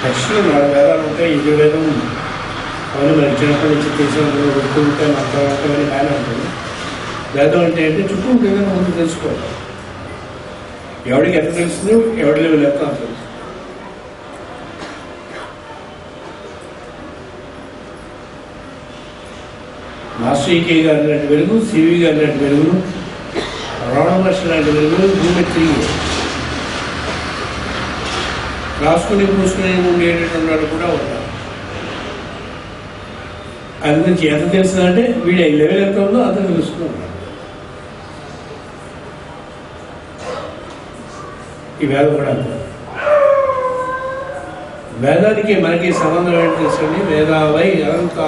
Next 4 వేదాలు ఉంటాయి. యజుర్వేదం అవన్నీ మనకి చిన్నప్పటి నుంచి తెలిసిన వృత్తులు ఉంటాయి, మంత్రాలు ఉంటాయి, అని బాగానే ఉంటుంది. వేదం అంటే ఏంటి? చుట్టూ ఏదైనా ముందు తెలుసుకోవాలి. ఎవడికి ఎంత తెలుస్తుంది, ఎవరి లెవెల్ ఎంత అంత తెలుసు. మాస్టర్ ఈకే గారి లాంటి వెలుగు, సివి గారి లాంటి వెలుగులు, రమణ మహర్షి లాంటి వెలుగులు భూమి తిరిగి రాసుకుని పూసుకుని ఉండేటటువంటి కూడా ఉన్నారు. అది గురించి ఎంత తెలుస్తుందంటే వీడి లెవెల్ ఎంత ఉందో అంత తెలుసుకున్నాడు. ఈ వేదం కూడా అంతే. వేదానికి మనకి సంబంధం ఏంటి తెలుసండి? వేదావై అనంత,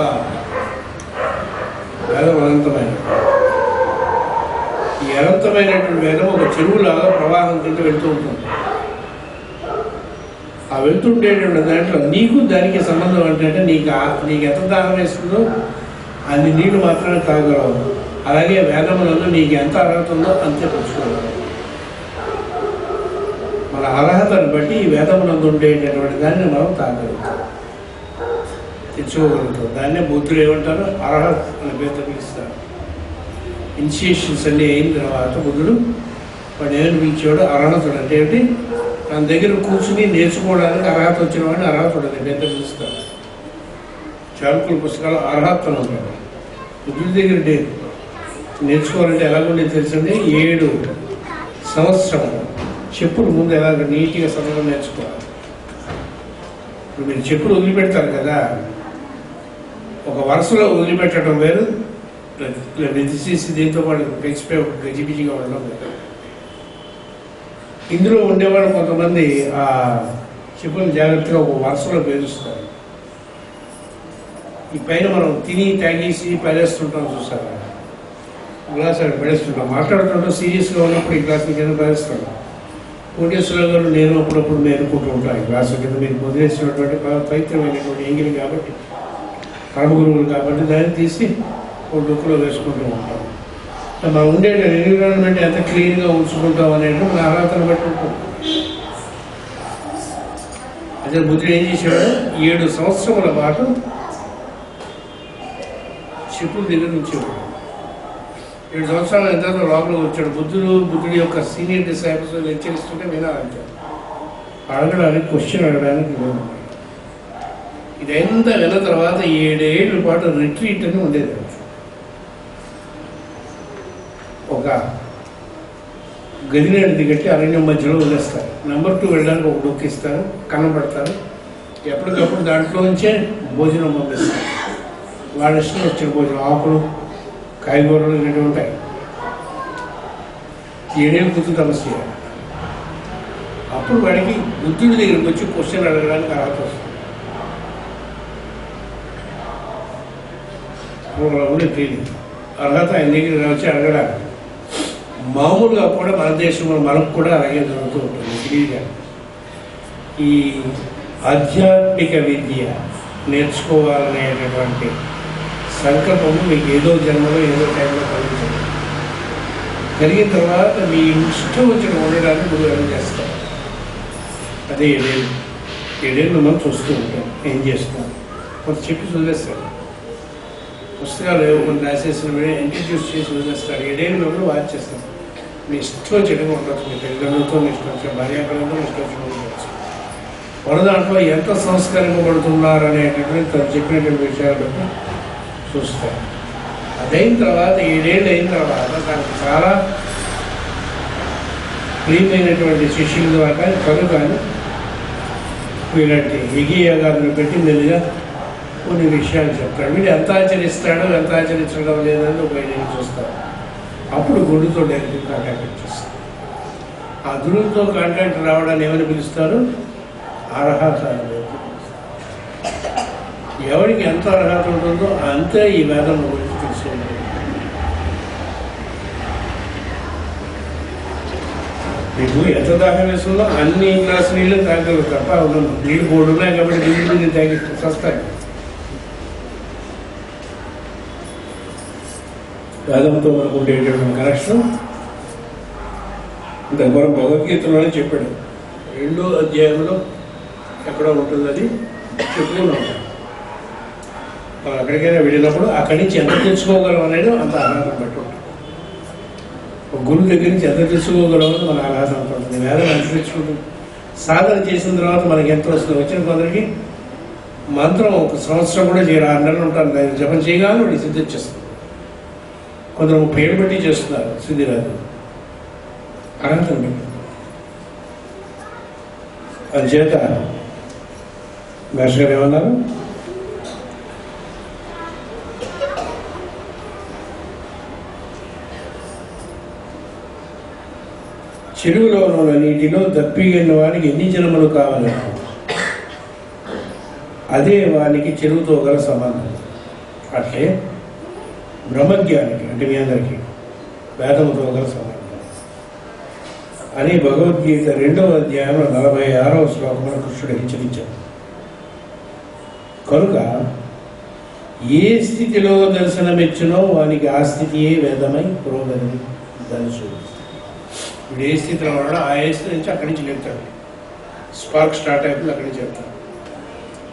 వేదం అనంతమైన. ఈ అనంతమైనటువంటి వేదం ఒక చెరువులాగా ప్రవాహం కింద వెళ్తూ ఉంటుంది. ఆ వెళ్తుండేటువంటి దాంట్లో నీకు దానికి సంబంధం అంటే నీకు ఎంత దాహం వేస్తుందో అన్ని నీళ్లు మాత్రమే తాగలవు. అలాగే వేదములలో నీకు ఎంత అర్హత ఉందో అంతే పుచ్చుకోవాలి. మన అర్హతను బట్టి ఈ వేదమునందు ఉండేటటువంటి దాన్ని మనం తాగలుగుతాం, తెచ్చుకోగలుగుతాం. దాన్నే బుద్ధుడు ఏమంటారు? అర్హత అని పేరుతో పిలుస్తారు. ఇనిషియేషన్స్ అన్నీ అయిన తర్వాత బుద్ధుడు వాడు ఏమని పిలిచేవాడు? అర్హతుడు. అంటే ఏంటి? తన దగ్గర కూర్చుని నేర్చుకోవడానికి అర్హత వచ్చిన వాడిని అర్హతుడు అని పేరుతో పిలుస్తారు. చారుకుల పుస్తకాలు అర్హతను ఉంటాడు. బుద్ధుడి దగ్గర నేర్చుకోవాలంటే ఎలాగుండేది తెలుసండి? 7 సంవత్సరం చెప్పులు ముందు ఎలాగ నీట్గా సరళంగా నేర్చుకోవాలి. ఇప్పుడు మీరు చెప్పులు వదిలిపెడతారు కదా, ఒక వరుసలో వదిలిపెట్టడం వేరు, తీసేసి దీంతో పాటు గడిచిపోయి ఒక గజిబిజిగా ఉండడం వేరు. ఇందులో ఉండేవాడు కొంతమంది ఆ చెప్పులు జాగ్రత్తగా ఒక వరుసలో పేరుస్తారు. ఈ పైన మనం తిని తాగేసి పడేస్తుంటాం, చూసారా? గ్లాస్ అక్కడ పడేస్తుంటాం. మాట్లాడుతుంటాం, సీరియస్గా ఉన్నప్పుడు ఈ గ్లాస్ కింద పడేస్తాం. కోటేశ్వరరావు గారు నేను అప్పుడప్పుడు నేర్చుకుంటూ ఉంటాను. ఈ గ్లాసు కింద మీరు వదిలేసినటువంటి పవిత్రమైనటువంటి ఎంగిలి కాబట్టి, పరమగురువులు కాబట్టి దాన్ని తీసి ఒక డొక్కులో వేసుకుంటూ ఉంటాం. మనం ఉండే ఎన్విరాన్మెంట్ ఎంత క్లీన్గా ఉంచుకుంటాం అనేది మన అర్హతను బట్టి ఉంటుంది. అదే బుద్ధుడు ఏం చేసేవాడు? 7 సంవత్సరముల పాటు చెప్పుల దగ్గర ఉంచేవాడు. 7 సంవత్సరాలు ఎంత లోపలికి వచ్చాడు. బుద్ధుడి యొక్క సీనియర్ డిసైపుల్స్ లెక్చర్ ఇస్తుంటే వినాలంటే అడగడానికి, క్వశ్చన్ అడగడానికి లేదు. ఇదంతా విన్న తర్వాత 7 ఏళ్ళ పాటు రిట్రీట్ అని ఉండేది. ఒక గదినేది కట్టి అరణ్యం మధ్యలో వదిలేస్తారు. నెంబర్ 2 వెళ్ళడానికి ఒక డొక్కు ఇస్తారు, కన్నబడతారు. ఎప్పటికప్పుడు దాంట్లో నుంచే భోజనం పంపిస్తారు. వాళ్ళ ఇష్టం వచ్చిన భోజనం, ఆకులు, కాయగూరలు ఇలాంటివి ఉంటాయి. 7 ఏళ్ళు కూర్చుని తపస్సు చేయాలి. అప్పుడు వాడికి బుద్ధుడి దగ్గరికి వచ్చి క్వశ్చన్ అడగడానికి అర్హత వస్తుంది. కూడా తెలియదు అర్హత ఆయన దగ్గర వచ్చి అడగడానికి. మామూలుగా కూడా మన దేశంలో మనకు కూడా అలాగే జరుగుతూ ఉంటుంది. తెలియగా ఈ ఆధ్యాత్మిక విద్య నేర్చుకోవాలనేటటువంటి సంకల్పము మీకు ఏదో జన్మలో ఏదో టైంలో కలుగుతుంది. కలిగిన తర్వాత మీ ఇష్టం వచ్చిన ఉండడానికి ముందు ఏం చేస్తారు. అదే 7 ఏళ్ళు మనం చూస్తూ ఉంటాం. ఏం చేస్తాం? కొంత చెప్పి వదిలేస్తాడు. పుస్తకాలు కొన్ని రాసేసిన ఇంట్రడ్యూస్ చేసి వదిలేస్తాడు. 7 ఏళ్ళు మేము వాచ్ చేస్తాం. మీ ఇష్టం చెడుగా ఉండొచ్చు, మీ తల్లిదండ్రులతో మీ ఇష్టం వచ్చిన భార్యాపిల్లలతో మీ ఇష్టం వచ్చిన ఉండవచ్చు. మన దాంట్లో ఎంత సంస్కరింపబడుతున్నారు అనేటటువంటి తను చెప్పినటువంటి విషయాలు బట్టి చూస్తారు. అదైన తర్వాత 7 ఏళ్ళు అయిన తర్వాత తనకు చాలా ప్రియమైనటువంటి శిష్యుల ద్వారా తను కానీ ఇలాంటి యజ్ఞయాగాలను పెట్టి మెల్లిగా కొన్ని విషయాలు చెప్తాడు. వీడు ఎంత ఆచరిస్తాడో ఎంత ఆచరించడం లేదని ఒక ఐడియా చూస్తాడు. అప్పుడు గురువుతో డైరెక్ట్ కాంటాక్ట్ చేస్తారు. ఆ గురువుతో కాంటాక్ట్ రావడాన్ని ఏమని పిలుస్తారు? అర్హత. ఎవరికి ఎంత అర్హత ఉంటుందో అంతే ఈ వేదం గురించి తెలుసుకుంటారు. మీకు ఎంత దాకా వేస్తుందో అన్ని గ్లాసు నీళ్ళు తాగలరు తప్ప నీళ్ళు 3 ఉన్నాయి కాబట్టి నీళ్ళు తాగి వస్తాయి. వేదంతో మనకు ఉండేటటువంటి కనెక్షన్ ఇంత మనం భగవద్గీతలోనే చెప్పాడు. 2వ అధ్యాయంలో ఎక్కడో ఉంటుంది, అది చెప్పుకుని ఉంటాం. మనం ఎక్కడికైనా వెళ్ళినప్పుడు అక్కడి నుంచి ఎంత తెచ్చుకోగలం అనేది అంత ఆహ్లాదం బట్టి ఉంటుంది. ఒక గురువు దగ్గర నుంచి ఎంత తెచ్చుకోగలం అనేది మన ఆహ్లాదం అంత ఉంటుంది. వేదం ఎంత తెచ్చుకుంటుంది. సాధన చేసిన తర్వాత మనకి ఎంత వస్తుంది. వచ్చిన కొందరికి మంత్రం ఒక సంవత్సరం కూడా చేయరు, 6 నెలలు ఉంటాను దాన్ని జపం చేయగానే వాడికి సిద్ధి వచ్చేస్తుంది. కొందరు 30 ఏళ్ళు బట్టి చేస్తున్నారు, సిద్ధి రాదు. అర్హత ఉంటుంది. అందుచేత గారు ఏమన్నారు, చెరువులో ఉన్న నీటిలో దప్పిగిన వానికి ఎన్ని జన్మలు కావాలి, అదే వానికి చెరువుతో గల సంబంధం. అట్లే బ్రహ్మజ్ఞానికి అంటే మీ అందరికీ వేదముతో గల సంబంధం అని భగవద్గీత 2వ అధ్యాయంలో 46వ శ్లోకంలో కృష్ణుడు హెచ్చరించాడు. కనుక ఏ స్థితిలో దర్శనమిచ్చినో వానికి ఆ స్థితియే వేదమై పురోగతి దర్శు. ఇప్పుడు ఏ స్థితిలో ఉన్నాడో ఆ ఏ స్థితి నుంచి అక్కడి నుంచి లేపుతాడు. స్పార్క్ స్టార్ట్ అయిపోయింది, అక్కడి నుంచి చెప్తాడు.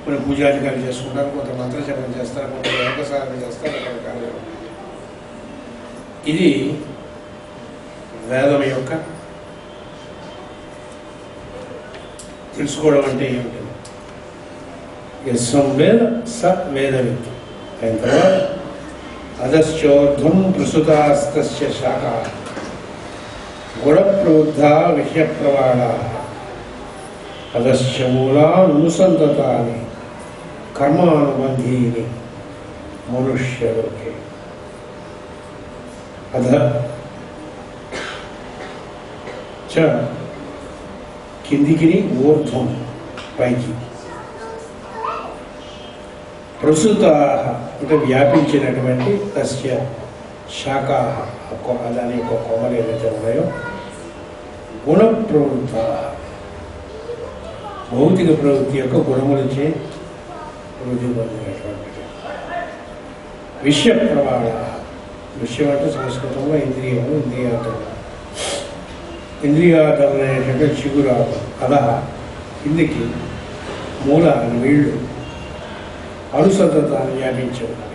కొన్ని పూజాధికారులు చేసుకుంటారు, కొంత మంత్రజపం చేస్తారు, కొంత యోగ సాధన చేస్తారు, రకరకాల. ఇది వేదం యొక్క తెలుసుకోవడం అంటే ఏమిటి? సంవేద స వేదవిత్తు అయిన తర్వాత అధశ్చోర్ధ్వం ప్రసుతాస్తస్య శాఖ గుణప్రవృద్ధ విషయప్రవాళ అధశ్చ మూలానుసంతతాని కర్మానుబంధీని మనుష్యలోకే. అధ చ కిందికి, ఊర్ధ్వం పైకి, ప్రస్తుత అంటే వ్యాపించినటువంటి తస్య శాఖా దాని యొక్క కొమ్మలు ఏవైతే ఉన్నాయో గుణ ప్రవృత్త భౌతిక ప్రవృత్తి యొక్క గుణములచే వృద్ధి పొందినటువంటిది. విషయ ప్రవాళ, విషయం అంటే సంస్కృతంలో ఇంద్రియము, ఇంద్రియార్థం. ఇంద్రియార్థం అనేటువంటి చిగురాకు అలా కిందికి మూలాన్ని వీళ్ళు అనుసంధాన్ని వ్యాపించి ఉన్నాయి.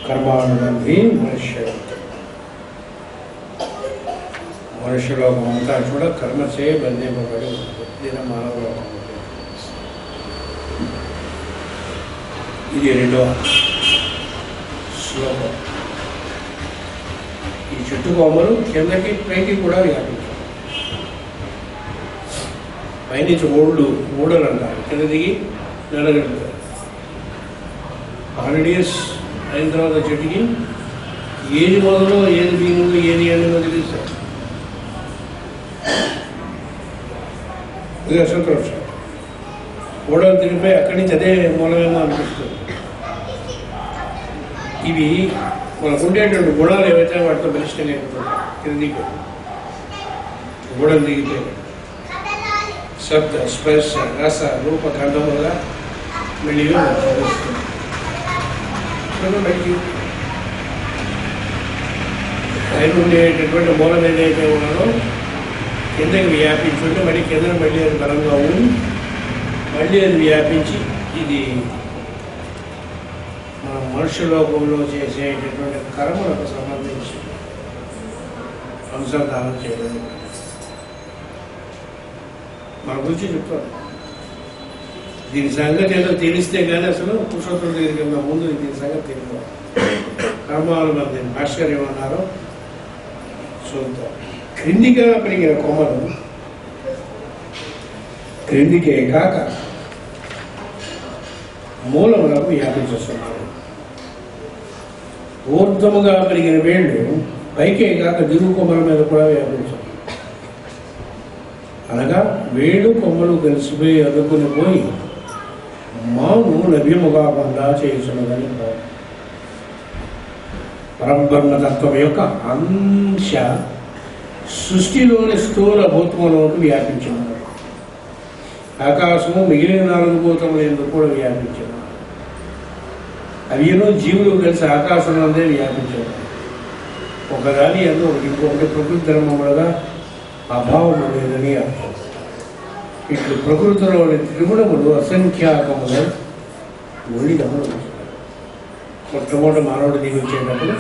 కర్మానుబంధి మనుష్యలోకం అంతా కూడా కర్మచే బంధింపబడి ఉంటుంది. దీని మానవలోకం. ఇది 2వ శ్లోకం. ఈ చెట్టు కొమ్మలు కిందకి పైకి కూడా వ్యాపించారు. పైనుంచి ఊడలు అంటారు, కింద దిగి నిలగలుగుతారు. 100 years అయిన తర్వాత చెట్టుకి ఏది మొదలు, ఏది బీనుగు, ఏది ఎండుగో తెలుస్తారు. ఇది సంతోషం. ఊడలు తిరిగిపోయి అక్కడి నుంచి అదే మూలమేమో అనిపిస్తుంది. ఇవి మనకు ఉండేటువంటి గుణాలు ఏవైతే వాటితో బలిష్టంగా అయిపోతుంటాయి. కిందికి గూడలు దిగితే శబ్ద, స్పర్శ, రస, రూప, గంధములుగా మెల్లిగా తెలుస్తుంది. బయటికి పైన ఉండేటటువంటి మూలం ఏదైతే ఉన్నారో కిందకి వ్యాపించుంటే మళ్ళీ కింద మళ్ళీ అది బలంగా ఉంది, మళ్ళీ అది వ్యాపించి ఇది మన మనుష్యలోకంలో చేసేటటువంటి కర్మలకు సంబంధించి అనుసంధానం చేయడం మన గురించి చెప్తారు. దీని సంగతి ఏదో తెలిస్తే కానీ అసలు పురుషోత్తముల దగ్గరికి వెళ్ళిన ముందు దీని సంగతి తెలియదు. కర్మాలు మంది భాస్కర్ ఏమన్నారో చూద్దాం. క్రిందిగా పెరిగిన కొమ్మలు క్రిందికే కాక మూలములకు వ్యాపించేస్తున్నారు. ఊర్ధముగా పెరిగిన వేళ్ళు పైకే కాక దిగువ కొమ్మల మీద కూడా వ్యాపించారు. అనగా వేళ్ళు కొమ్మలు కలిసిపోయి అదుకుని పోయి మాను లభ్యము కాకుండా చేస్తున్నదని పరబ్రహ్మతత్వం యొక్క అంశ సృష్టిలోని స్థూల భూతములకు వ్యాపించినారు. ఆకాశము మిగిలిన 4 భూతములు ఎందుకు కూడా వ్యాపించినారు. అవిను జీవులు కలిసి ఆకాశంలోనే వ్యాపించారు. ఒకదాని ఎందుకు ఇంకొకటి ప్రకృతి ధర్మములుగా అభావం లేదని అర్థం. ఇట్లు ప్రకృతిలోని త్రిగుణములు అసంఖ్యాకములు ఒళ్ళి గమనం. మొట్టమొదటి మానవుడు దిగి వచ్చేటప్పుడు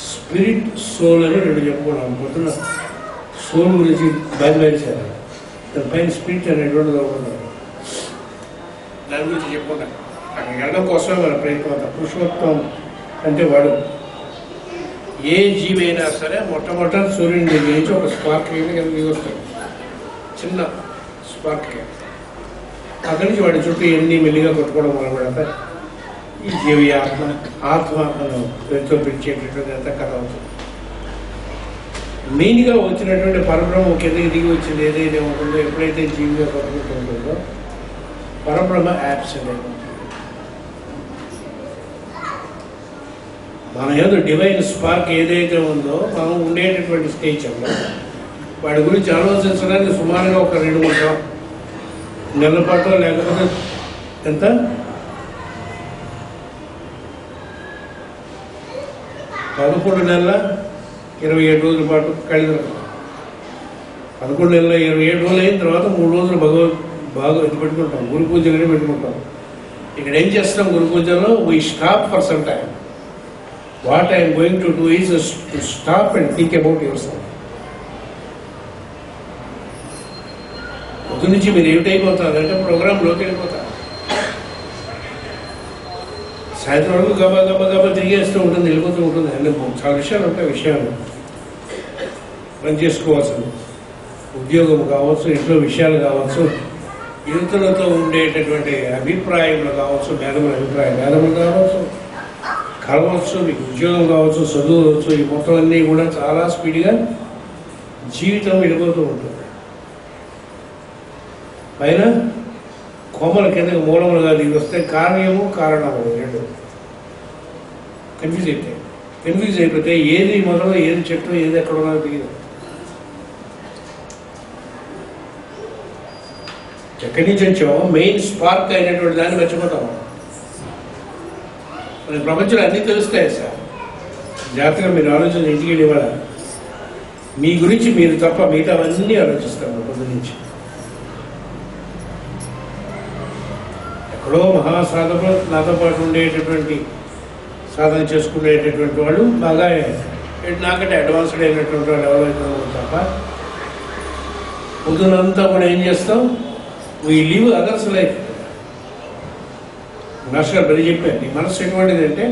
స్పిరిట్, సోల్ అని రెండు చెప్పుకున్నాం. పొద్దున సోల్ గురించి బయలుదేరారు, దానిపైన స్పిరిట్ అనేటువంటిది ఒకటి, దాని గురించి చెప్పుకున్నాను. అక్కడికి వెళ్ళడం కోసమే మన ప్రయత్నం అంతా. పురుషోత్తం అంటే వాడు ఏ జీవి అయినా సరే మొట్టమొదటి సూర్యుని దగ్గర నుంచి ఒక స్పార్క్ దిగి వస్తాడు, చిన్న స్పార్క్. అక్కడి నుంచి వాడి చుట్టూ ఎన్ని మెల్లిగా కొట్టుకోవడం మొదలు పెడతాయి. ఈ జీవి ఆత్మ పేరుతో పిలిచేటటువంటి అంత కథ అవుతుంది. మెయిన్గా వచ్చినటువంటి పరబ్రహ్మ కిందకి దిగి వచ్చింది ఏదైతే ఉంటుందో, ఎప్పుడైతే జీవిగా కొట్టుకుంటూ ఉంటుందో పరబ్రహ్మ యాబ్సెంట్ అయిపోతుంది. మన ఏదో డివైన్ స్పార్క్ ఏదైతే ఉందో మనం ఉండేటటువంటి స్టేజ్లో వాడి గురించి ఆలోచించడానికి సుమారుగా ఒక 2-3 నెలల పాటు, లేకపోతే ఎంత 11 నెలల 27 రోజుల పాటు కలిగి 11 నెలల 27 రోజులు అయిన తర్వాత 3 రోజులు బాగా ఇది పెట్టుకుంటాం, గురు పూజలని పెట్టుకుంటాం. ఇక్కడ ఏం చేస్తాం గురు పూజలో? We stop for some time. What I'm going to do is to stop and think about your self. పొద్దు నుంచి మీరు ఏమిటైపోతారు అంటే ప్రోగ్రాంలోకి వెళ్ళిపోతారు. సాయంత్రం వరకు గబా తిరిగేస్తూ ఉంటుంది, వెళ్ళిపోతూ ఉంటుంది. అన్నీ చాలా విషయాలు ఉంటాయి. విషయాలు పని చేసుకోవాల్సింది, ఉద్యోగం కావచ్చు, ఇంట్లో విషయాలు కావచ్చు, యువతులతో ఉండేటటువంటి అభిప్రాయములు కావచ్చు, భేదములు కావచ్చు, కలవచ్చు, మీకు ఉద్యోగం కావచ్చు, చదువు కావచ్చు, ఈ మొత్తం అన్నీ కూడా చాలా స్పీడ్గా జీవితం వెళ్ళిపోతూ ఉంటుంది. పైన కోమల కిందకి మూలములుగా దిగి వస్తే కార్యము కారణము రెండు కన్ఫ్యూజ్ అయిపోతే ఏది మొదలు, ఏది చెట్టు, ఏది ఎక్కడ ఉన్నదో తెలియదు. ఎక్కడి నుంచి వచ్చామో మెయిన్ స్పార్క్ అయినటువంటి దాన్ని మర్చిపోతాము. మన ప్రపంచంలో అన్నీ తెలుస్తాయి సార్. జాగ్రత్తగా మీరు ఆలోచన ఇంటికి ఇవ్వాల. మీ గురించి మీరు తప్ప మిగతా అవన్నీ ఆలోచిస్తాము పొద్దు నుంచి. ఎక్కడో మహాసాధకులు నాతో పాటు ఉండేటటువంటి సాధన చేసుకునేటటువంటి వాళ్ళు బాగా నాకంటే అడ్వాన్స్డ్ అయినటువంటి వాళ్ళు ఎవరైతే తప్ప పొద్దునంతా కూడా ఏం చేస్తాం? We live others life. Master బలి చెప్పారు, నీ మనసు ఎటువంటిది అంటే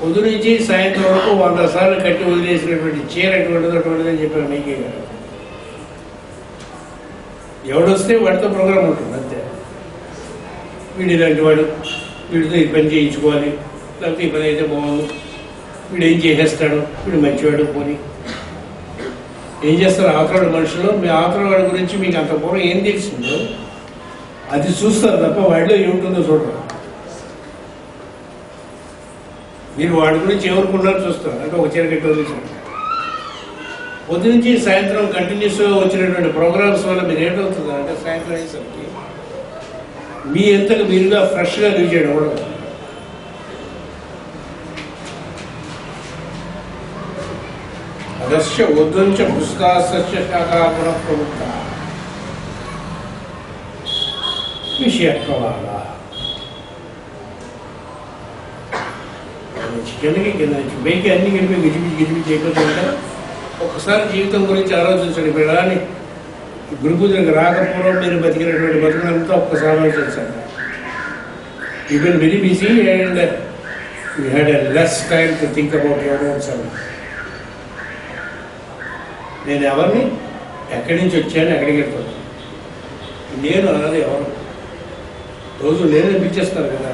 పొద్దు నుంచి సాయంత్రం వరకు 100 సార్లు కట్టి వదిలేసినటువంటి చీర అటువంటిది అని చెప్పారు మీకే గారు. ఎవడొస్తే వాడితో ప్రోగ్రాం ఉంటుంది అంతే. వీడు ఇలాంటి వాడు, వీడితో ఈ పని చేయించుకోవాలి, లేకపోతే ఈ పని అయితే బాగుంది, వీడు ఏం చేసేస్తాడు, వీడు మంచివాడు పోని ఏం చేస్తారు ఆతరాడు మనుషులు. మీ ఆతరాడు గురించి మీకు అంత పూర్వం ఏం తెలిసిందో అది చూస్తారు తప్ప వాడిలో ఏముంటుందో చూడరు. మీరు వాడి గురించి ఎవరుకున్నారో చూస్తారు. అంటే ఒక చీర కట్టి వదిలేసారు. పొద్దు నుంచి సాయంత్రం కంటిన్యూస్గా వచ్చినటువంటి ప్రోగ్రామ్స్ వల్ల మీరు ఏమవుతుంది అంటే సాయంత్రం అయ్యేసరికి మీ ఎంతకు మీరుగా ఫ్రెష్గా లీవ్ చేయడం కూడా అదస్య ఉద్వంచ పుస్తకాస్య శాఖాగుణ ప్రముఖ విషయత్వాల కిందకి కింద నుంచి పైకి అన్ని గడిపి గిజిబిజి అయిపోతుంటే ఒకసారి జీవితం గురించి ఆలోచించండి. ఇప్పుడు ఎలా గురు పూజలకు రాకపోవడం మీరు బతికినటువంటి బతుకులంతా ఒక్కసారి ఆలోచించండి. You can very busy and you had a less time to think about your own self. నేను ఎవరిని, ఎక్కడి నుంచి వచ్చాను, ఎక్కడికి వెళ్తాను, నేను అన్నది ఎవరు? రోజు నేను అనిపించేస్తాను కదా.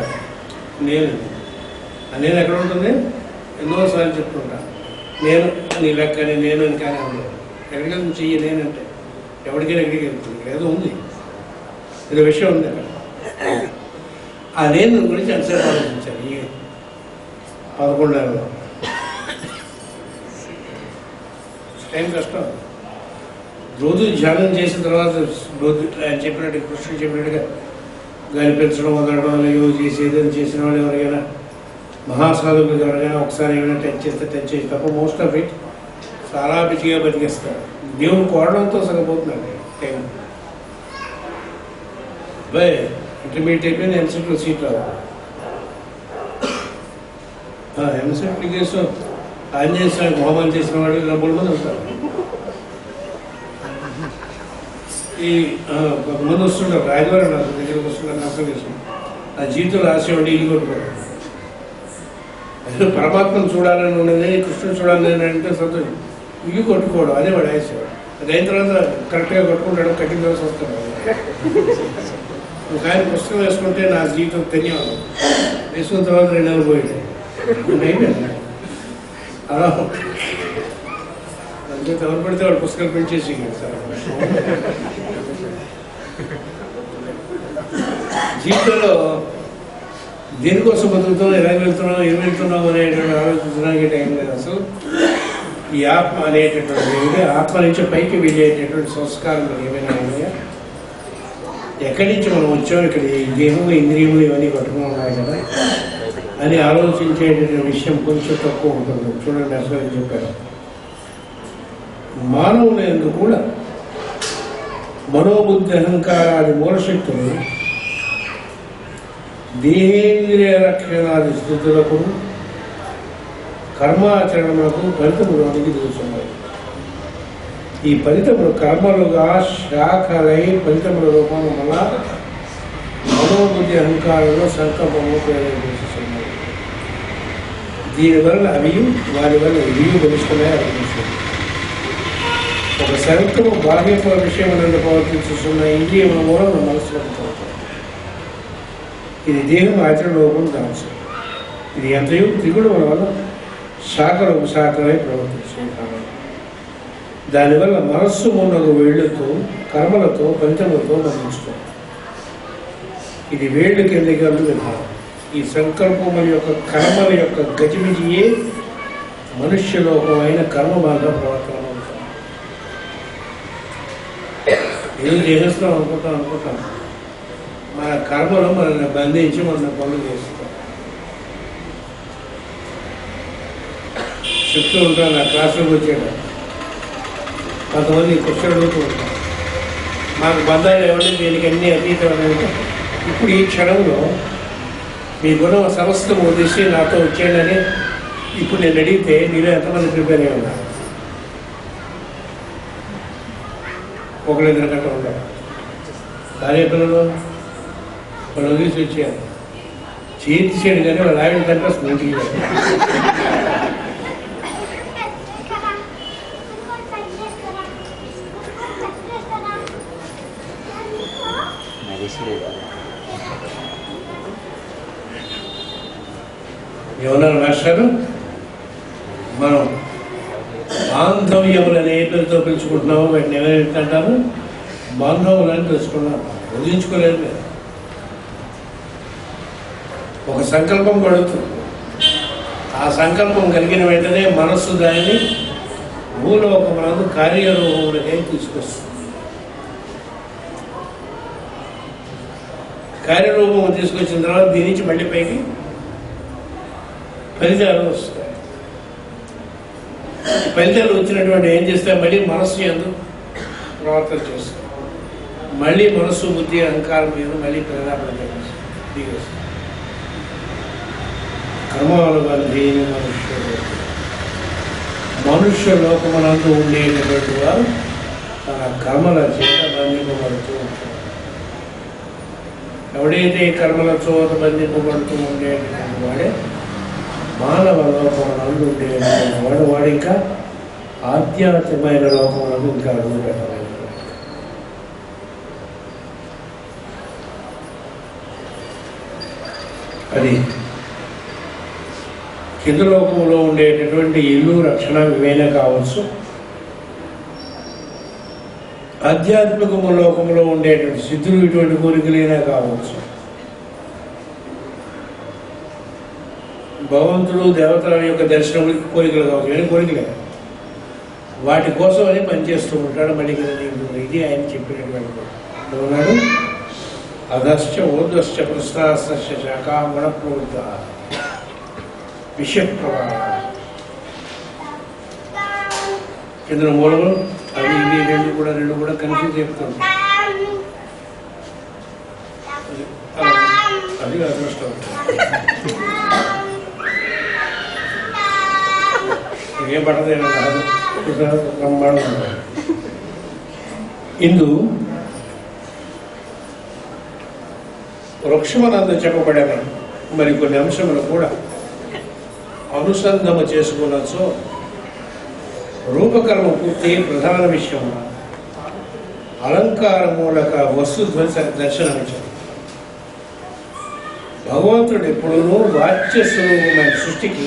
నేను ఎక్కడ ఉంటుంది? ఎన్నోసార్లు చెప్తుంటా. నేను నీ లెక్కని, నేను అని కానీ ఉండదు. ఎక్కడికి వెళ్తుంది చెయ్యి నేనంటే ఎవరికైనా ఎక్కడికి వెళ్తుంది. ఏదో ఉంది, ఏదో విషయం ఉంది అక్కడ. ఆ నేను గురించి అంతసేపు ఆలోచించాను ఈ 11 నెలల్లో. టైం కష్టం. రోజు ధ్యానం చేసిన తర్వాత ఆయన చెప్పినట్టు, కృష్ణుడు చెప్పినట్టుగా గాలి పెంచడం వదలడం లేదో చేసేదని చేసిన వాళ్ళు ఎవరికైనా మహాసాధకులు ఎవరికైనా ఒకసారి ఏమైనా టచ్ చేసి తప్ప మోస్ట్ ఆఫ్ ఇట్ చాలా బిజీగా బతికేస్తారు. దేవుడు కోరడంతో సరిపోతున్నాడు టైం. అబ్బాయి ఇంటర్మీడియట్ అయిపోయింది, ఎంసెట్లో సీట్ రావు. ఎంసెట్ అప్లికేషన్ ఆంజనేయ స్వామికి హోమాలు చేసిన వాళ్ళు 3 మంది ఉంటారు. ఈ కొంతమంది వస్తుంటారు, రాజవారం నా దగ్గరకు వస్తున్నారు, నష్టం చేస్తున్నారు. నా జీవితం రాసేవాడి ఇల్లు కొట్టుకోవడం. పరమాత్మను చూడాలని ఉన్నది, కృష్ణుని చూడాలని అంటే సంతోషం. ఇల్లు కొట్టుకోవడం అదే వాడు ఆశేవాడు. అది అయిన తర్వాత కరెక్ట్గా కొట్టుకుంటాడు, కట్టిన తర్వాత వస్తాడు. ఒక ఆయన పుస్తకం వేసుకుంటే నా జీవితం ధన్యవాదం, వేసుకున్న తర్వాత 2 నెలలు పోయింది అయిపోయింది. అలా అంతే, ఎవరు పడితే వాడు పుస్తకాలు ప్రింట్ చేసి సార్. జీవితంలో దేనికోసం బతుకుతాం, ఎలా వెళ్తున్నాం, ఏం వెళ్తున్నాం అనేటువంటి ఆలోచించడానికి టైం లేదు అసలు. ఈ ఆత్మ అనేటటువంటి ఆత్మ నుంచి పైకి వెళ్ళేటటువంటి సంస్కారాలు ఏమైనా ఉన్నాయా? ఎక్కడి నుంచి మనం వచ్చాం, ఇక్కడ ఈ దేహము ఇంద్రియములు ఇవన్నీ పట్టుకుని ఉన్నాయి కదా అని ఆలోచించేటటువంటి విషయం కొంచెం తక్కువ ఉంటుంది. చూడండి అసలు ఏం చెప్పారు. మానవుల యందు కూడా మనోబుద్ధి అహంకారాది మూలశక్తులు దేహేంద్రియ రక్షణాది స్థితులకు కర్మాచరణకు ఫలితములు అనేది చూస్తున్నాయి. ఈ ఫలితములు కర్మలుగా శాఖలై ఫలితముల రూపం వల్ల మనోబుద్ధి అహంకారంలో సంకల్పము ప్రేరేపిస్తున్నాయి. దీనివల్ల అవి వారి వల్ల ఇవి తెలుసుకునే అనిపిస్తుంది. ఒక సంకల్పం బాహ్య విషయం ప్రవర్తిస్తున్న ఇంద్రియముల మూలం మనసులో ఇది దేహం ఆచరణ రూపం దాల్చు. ఇది ఎంతయో త్రిగుణముల వల్ల శాఖలు ఉపశాఖలై ప్రవర్తిస్తుంది. దానివల్ల మనస్సు మున్నగు వేళ్లతో కర్మలతో ఫలితములతో బంధించుకోవాలి. ఇది వేళ్లు కిందకి విధానం. ఈ సంకల్పముల యొక్క కర్మల యొక్క గజిబిజియే మనుష్యలోకమైన కర్మ బాగా ప్రవర్తన అవుతుంది. ఏదో చేస్తాం అనుకుంటాం, మన కర్మలు మనల్ని బంధించి మన పనులు చేస్తాం. చెప్తూ ఉంటాను, నా క్లాసులోకి వచ్చాడు కొంతమంది క్వశ్చన్ అడుగుతూ ఉంటాం, మాకు బంధాలు ఏమంటే దీనికి అన్నీ అతీతమైనవి. ఇప్పుడు ఈ క్షణంలో మీ గుణం సమస్తం వదిలేసి నాతో వచ్చాడని ఇప్పుడు నేను అడిగితే మీరు ఎంతమంది ప్రిపేర్ అయ్యి ఉన్నారు? 1-2 గంటలు ఉండాలి. కార్యక్రమంలో వాళ్ళు వదిలేసి వచ్చారు, చేయించాడు కానీ వాళ్ళు ఆవిడ కంటే స్మూతి. ఏమన్నారు మాస్టారు? మనం బాంధవ్యములు అనే పేరుతో పిలుచుకుంటున్నాము, వాటిని ఏమంటారు? బాంధవ్యులు అని తెలుసుకున్నాం, వదిలించుకోలేదు. ఒక సంకల్పం పడుతుంది, ఆ సంకల్పం కలిగిన వెంటనే మనస్సు దానిని భూలోకమునందు కార్యరూపములకే తీసుకొస్తుంది. కార్యరూపము తీసుకొచ్చిన తర్వాత దీని నుంచి మళ్ళీ పైకి ఫలితాలు వస్తాయి. ఫలితాలు వచ్చినటువంటి ఏం చేస్తాయి? మళ్ళీ మనస్సు యందు ప్రవర్తన చేస్తాయి. మళ్ళీ మనస్సు బుద్ధి అహంకారం మీద మళ్ళీ పరిణామం దిగి వస్తాయి. కర్మలు బంధి మనుష్య లోకమునందు ఉండేటటువంటి వారు తన కర్మల చేత బంధింపబడుతూ ఉంటారు. ఎవడైతే కర్మల చోట బంధింపబడుతూ ఉండేటటువంటి వాడే మానవ లోకమునందు ఉండేటటువంటి వాడు ఇంకా ఆధ్యాత్మికమైన లోకమునందు ఇంకా అడుగు పెట్టలేదు. అది కింద లోకంలో ఉండేటటువంటి ఇల్లు రక్షణ ఇవైనా కావచ్చు, ఆధ్యాత్మిక లోకంలో ఉండేటువంటి సిద్ధులు ఇటువంటి కోరికలైనా కావచ్చు, భగవంతుడు దేవతల యొక్క దర్శనం కోరికలు కావచ్చు, ఏమైనా కోరికలే. వాటి కోసం అని పనిచేస్తూ ఉంటాడు. మళ్ళీ ఇది ఆయన చెప్పినటువంటి ఉన్నాడు. అధశ్చ ఊర్ధ్వశ్చ పృష్ఠాశ్చ శాఖా గుణప్రవృత్త విషప్రవాహ. కింద మూలము అవి ఇవి రెండు కూడా కన్ఫ్యూజ్ చెప్తుంది. అది అదృష్టం. ఏం పడదేమో కాదు, బ్రహ్మాండం. ఇందు వృక్షమనందు చెప్పబడిన మరికొన్ని అంశములు కూడా అనుసంధము చేసుకున్నచో రూపకర్మ పూర్తి ప్రధాన విషయం అలంకార మూలక వస్తు దర్శనమించారు. భగవంతుడు ఎప్పుడూ వాచ్య స్వరూపమైన సృష్టికి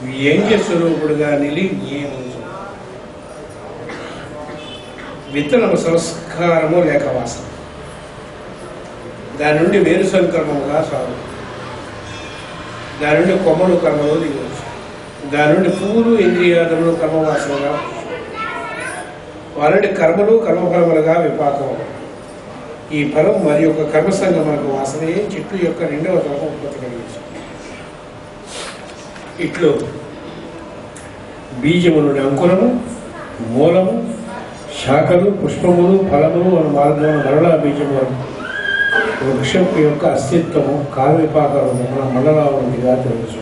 వ్యంగ్య స్వరూపుడుగా విత్తనము సంస్కారము లేక వాసన, దాని నుండి వేరు సంకర్మముగా సాగు, దాని నుండి కొమ్మలు కర్మలు దిగవచ్చు, దాని నుండి పువ్వులు ఇంద్రియాదులు కర్మవాసనగా, వారి కర్మలు కర్మఫలములుగా విపాకం. ఈ ఫలం మరి యొక్క కర్మసంగమకు వాసనయే చెట్టు యొక్క రెండవ తరం ఉత్పత్తి కలిగించింది. ఇట్లు బీజము నుండి అంకురము, మూలము, శాఖలు, పుష్పములు, ఫలములు అనే మార్గం మరలా బీజము వృక్షం యొక్క అస్తిత్వము కాల విపాక మండలావృతిగా తెలుసు.